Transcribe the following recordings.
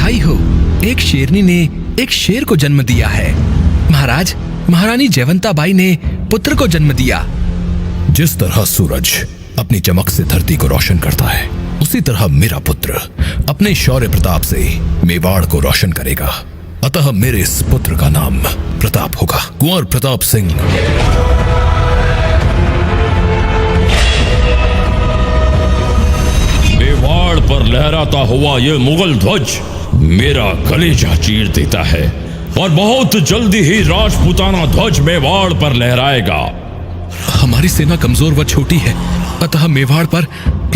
भाई हो, एक शेरनी ने एक शेर को जन्म दिया है। महाराज, महारानी जयवंताबाई ने पुत्र को जन्म दिया। जिस तरह सूरज अपनी चमक से धरती को रोशन करता है, उसी तरह मेरा पुत्र अपने शौर्य प्रताप से मेवाड़ को रोशन करेगा। अतः मेरे इस पुत्र का नाम प्रताप होगा, कुंवर प्रताप सिंह। मेवाड़ पर लहराता हुआ यह मुगल ध्वज मेरा कलेजा चीर देता है और बहुत जल्दी ही राजपूताना ध्वज मेवाड़ पर लहराएगा। हमारी सेना कमजोर व छोटी है, अतः मेवाड़ पर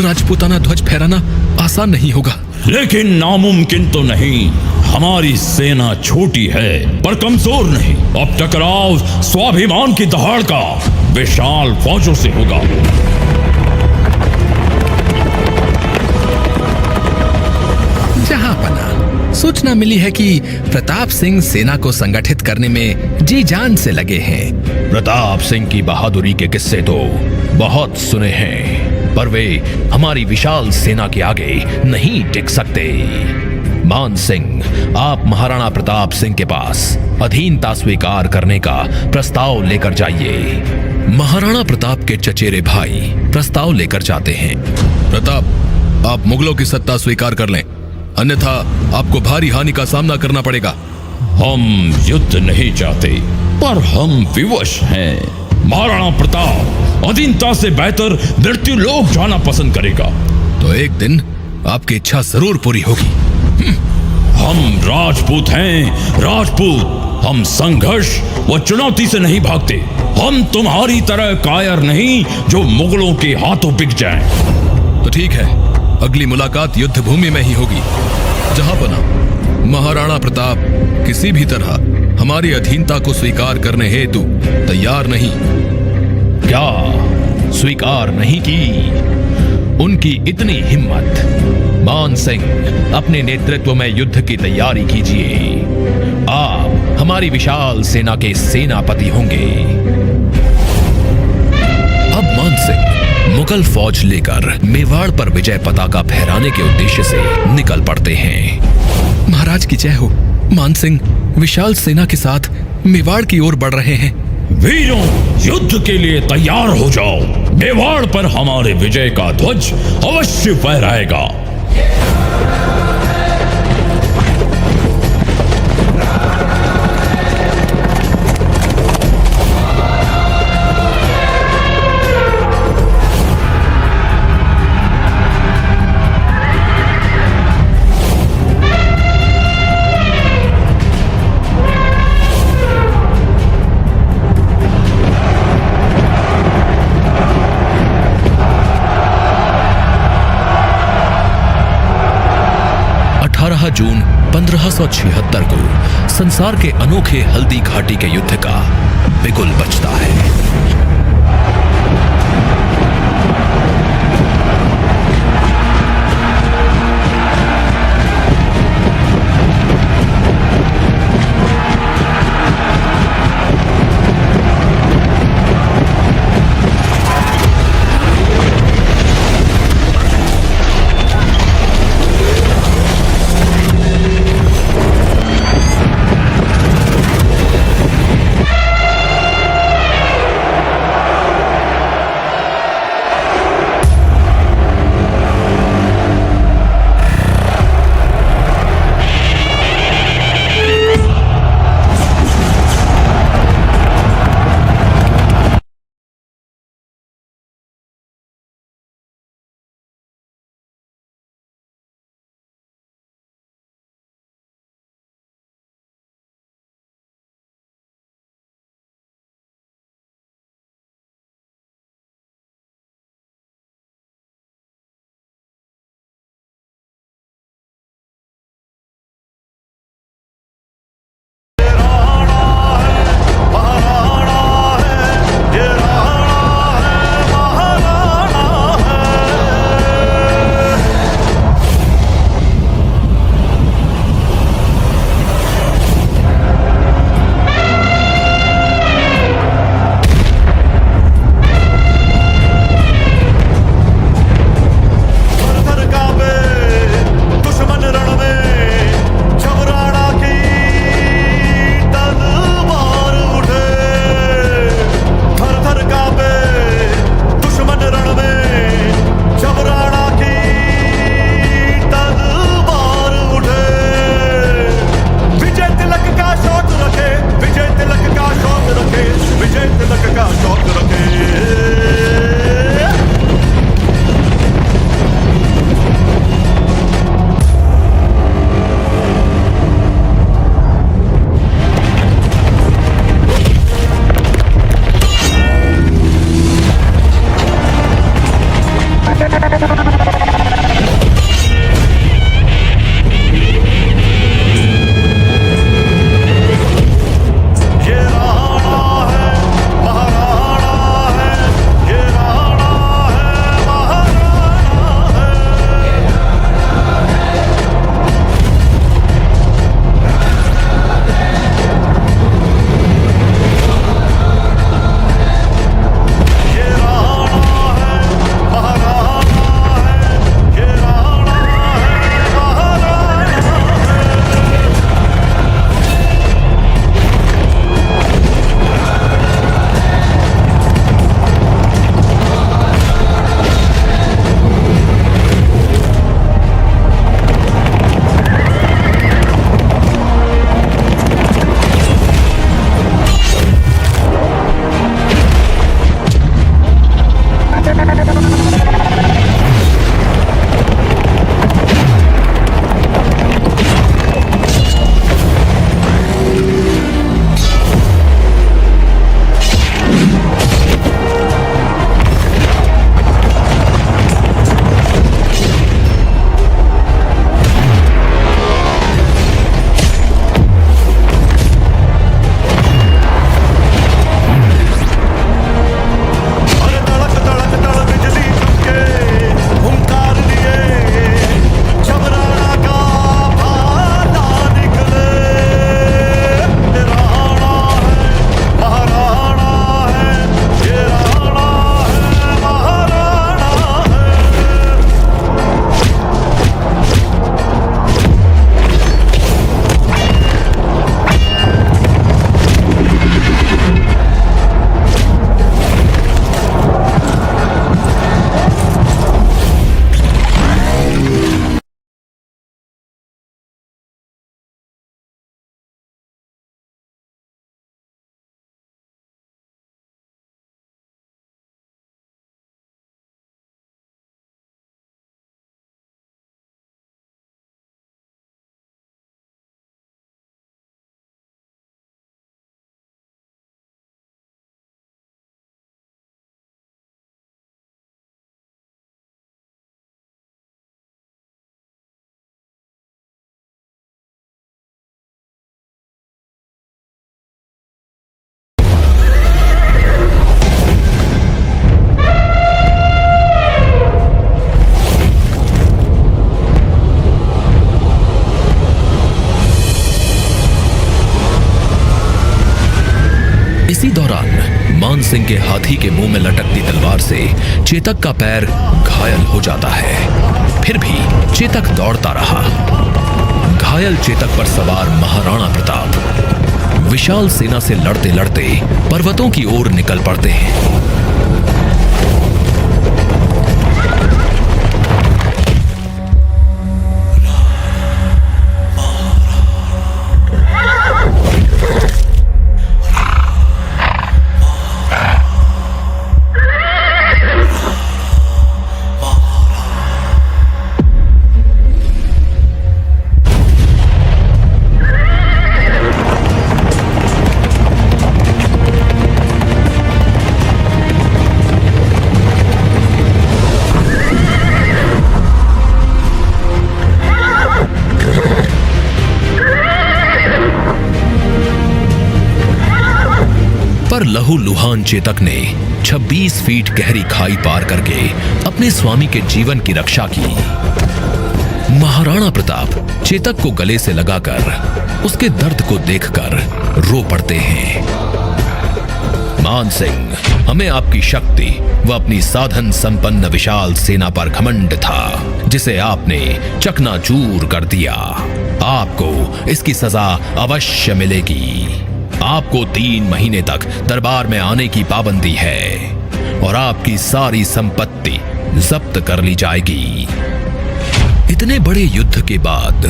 राजपूताना ध्वज फहराना आसान नहीं होगा। लेकिन नामुमकिन तो नहीं। हमारी सेना छोटी है पर कमजोर नहीं। अब टकराव स्वाभिमान की दहाड़ का विशाल फौजों से होगा। जहांपना, सूचना मिली है कि प्रताप सिंह सेना को संगठित करने में जी जान से लगे हैं। प्रताप सिंह की बहादुरी के किस्से तो बहुत सुने हैं, पर वे हमारी विशाल सेना के आगे नहीं टिक सकते। मान सिंह, आप महाराणा प्रताप सिंह के पास अधीनता स्वीकार करने का प्रस्ताव लेकर जाइए। महाराणा प्रताप के चचेरे भाई प्रस्ताव लेकर जाते हैं। प्रताप, आप मुगलों की सत्ता स्वीकार कर लें, अन्यथा आपको भारी हानि का सामना करना पड़ेगा। हम युद्ध नहीं चाहते, पर हम विवश हैं। महाराणा प्रताप अधीनता से बेहतर मृत्यु लोक जाना पसंद करेगा। तो एक दिन आपकी इच्छा जरूर पूरी होगी। हम राजपूत हैं, राजपूत। हम संघर्ष व चुनौती से नहीं भागते। हम तुम्हारी तरह कायर नहीं जो मुगलों के हाथों बिक जाएं। तो ठीक है, अगली मुलाकात युद्ध भूमि में ही होगी। जहांपना, महाराणा प्रताप किसी भी तरह हमारी अधीनता को स्वीकार करने हेतु तैयार नहीं। क्या स्वीकार नहीं की? उनकी इतनी हिम्मत। मान सिंह, अपने नेतृत्व में युद्ध की तैयारी कीजिए। आप हमारी विशाल सेना के सेनापति होंगे। अब मान सिंह मुगल फौज लेकर मेवाड़ पर विजय पताका फहराने के उद्देश्य से निकल पड़ते हैं। महाराज की जय हो। मान सिंह विशाल सेना के साथ मेवाड़ की ओर बढ़ रहे हैं। वीरों, युद्ध के लिए तैयार हो जाओ। मेवाड़ पर हमारे विजय का ध्वज अवश्य फहराएगा। जून 1576 को संसार के अनोखे हल्दी घाटी के युद्ध का बिगुल बजता है। इसी दौरान मानसिंह के हाथी के मुंह में लटकती तलवार से चेतक का पैर घायल हो जाता है। फिर भी चेतक दौड़ता रहा। घायल चेतक पर सवार महाराणा प्रताप विशाल सेना से लड़ते लड़ते पर्वतों की ओर निकल पड़ते हैं। पर लहूलुहान चेतक ने 26 फीट गहरी खाई पार करके अपने स्वामी के जीवन की रक्षा की। महाराणा प्रताप चेतक को गले से लगाकर उसके दर्द को देखकर रो पड़ते हैं। मान सिंह, हमें आपकी शक्ति व अपनी साधन संपन्न विशाल सेना पर घमंड था, जिसे आपने चकनाचूर कर दिया। आपको इसकी सजा अवश्य मिलेगी। आपको 3 महीने तक दरबार में आने की पाबंदी है और आपकी सारी संपत्ति जब्त कर ली जाएगी। इतने बड़े युद्ध के बाद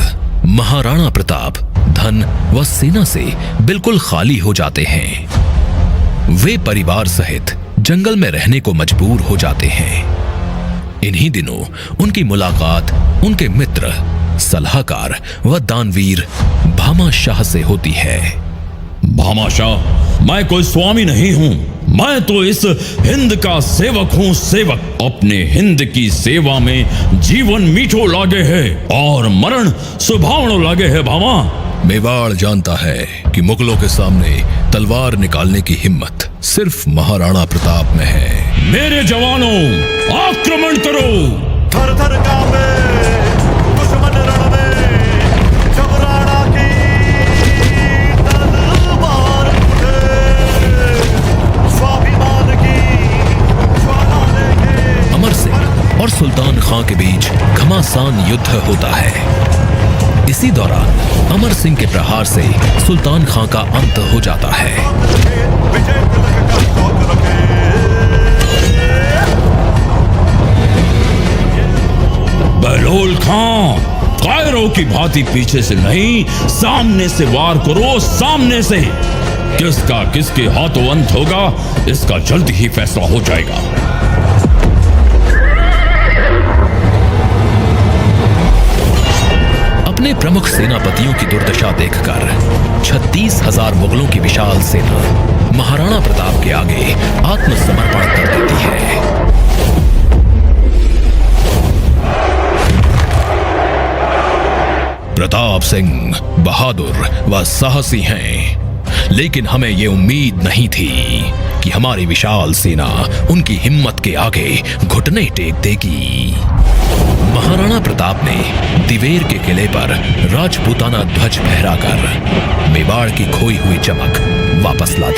महाराणा प्रताप धन व सेना से बिल्कुल खाली हो जाते हैं। वे परिवार सहित जंगल में रहने को मजबूर हो जाते हैं। इन्हीं दिनों उनकी मुलाकात उनके मित्र, सलाहकार व दानवीर भामाशाह से होती है। भामाशाह, मैं कोई स्वामी नहीं हूं, मैं तो इस हिंद का सेवक हूं। सेवक अपने हिंद की सेवा में जीवन मीठो लागे है और मरण सुभावनो लागे है। भामा, मेवाड़ जानता है कि मुगलों के सामने तलवार निकालने की हिम्मत सिर्फ महाराणा प्रताप में है। मेरे जवानों, आक्रमण करो। थर थर कांपे दुश्मन रण में, जब राणा की तलवार उठे, स्वाभिमान की ज्वाला लेके। अमर सिंह और सुल्तान खां के बीच घमासान युद्ध होता है। इसी दौरान अमर सिंह के प्रहार से सुल्तान खां का अंत हो जाता है। विजय तिलक का शौक रखे। बहलोल खां, कायरों की भांति पीछे से नहीं, सामने से वार करो, सामने से। किसका किसके हाथों अंत होगा, इसका जल्दी ही फैसला हो जाएगा। अपने प्रमुख सेनापतियों की दुर्दशा देखकर 36,000 मुगलों की विशाल सेना महाराणा प्रताप के आगे आत्मसमर्पण कर देती है। प्रताप सिंह बहादुर व साहसी हैं, लेकिन हमें यह उम्मीद नहीं थी कि हमारी विशाल सेना उनकी हिम्मत के आगे घुटने टेक देगी। महाराणा प्रताप ने दिवेर के किले पर राजपूताना ध्वज फहराकर मेवाड़ की खोई हुई चमक वापस ला दी।